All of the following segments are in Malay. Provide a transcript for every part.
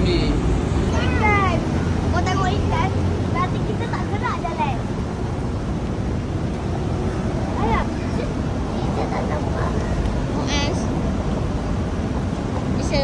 ni. Ikan. Kau tengok ikan, nanti kita tak gerak jalan. Ayah, kita tak nampak. Muaz. Bisa.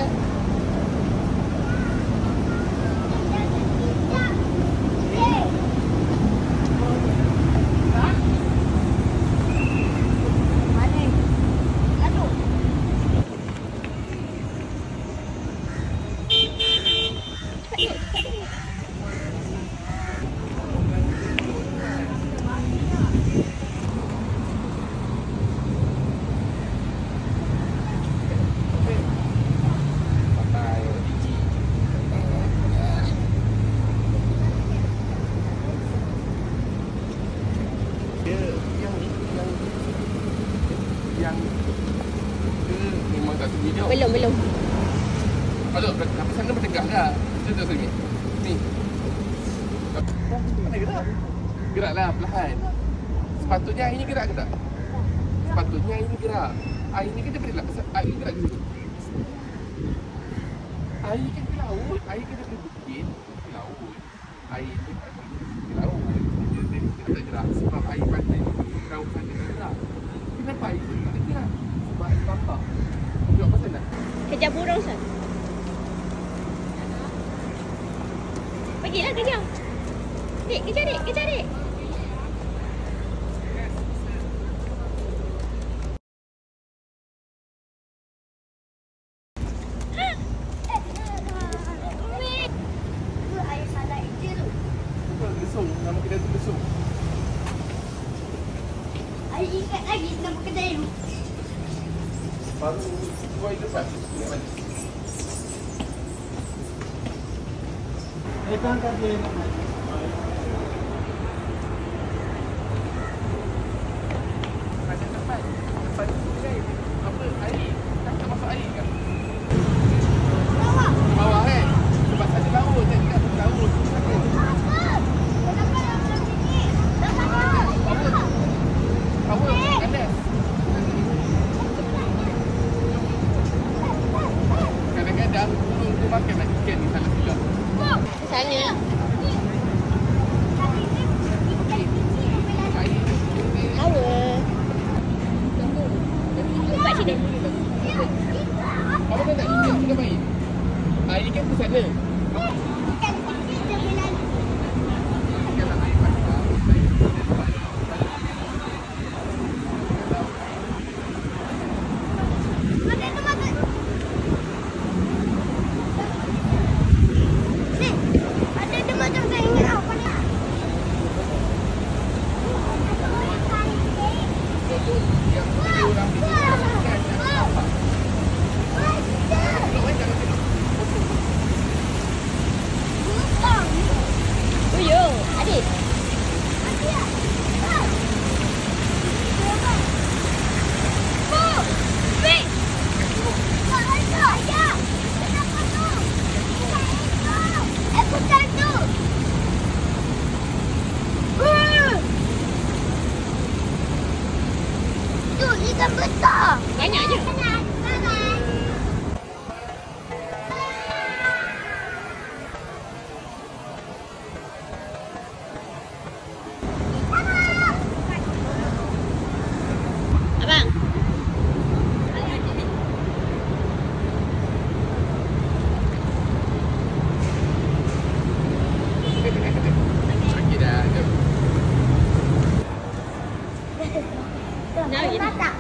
Yang memang tak tinggi jauh. Belum. Aduh, tapi sana bertegak dah. Kita sini. Ni. Mana gerak? Geraklah perlahan. Sepatutnya air ni gerak ke tak? Sepatutnya air ni gerak. Air ni kita berilah. Air ni gerak dulu. Air kan di laut. Air kita dari bukit. Di laut. Air ni di laut. Dia tak gerak. Sebab air pantai ni laut sana gerak. Kenapa air tu tak gerak? Sebab air bapak. Tengok pasal tak? Kejar burung, Ustaz. Pergilah kejar. Dik, kejar dik, kejar dik. Nama kedai tu besok. Air ikat lagi nama kedai tu. Baru 2 hari lepas. Ikan tadi. Ada tempat. Tempat tu kedai. Apa? Air. Tak masuk air kan? Bawah. Bawah kan? Sebab ada laut. Tak ada laut. Power. Ganas. Kadang-kadang burung tu makan ikan ni salah silap. Sana. Power. Tunggu. Kat sini. Apa tak ikan kita main? Air ikan tu sana. Adik. Ikan besar. Banyaknya. Abang. Okey dah. Jom. Nak lagi? Tak.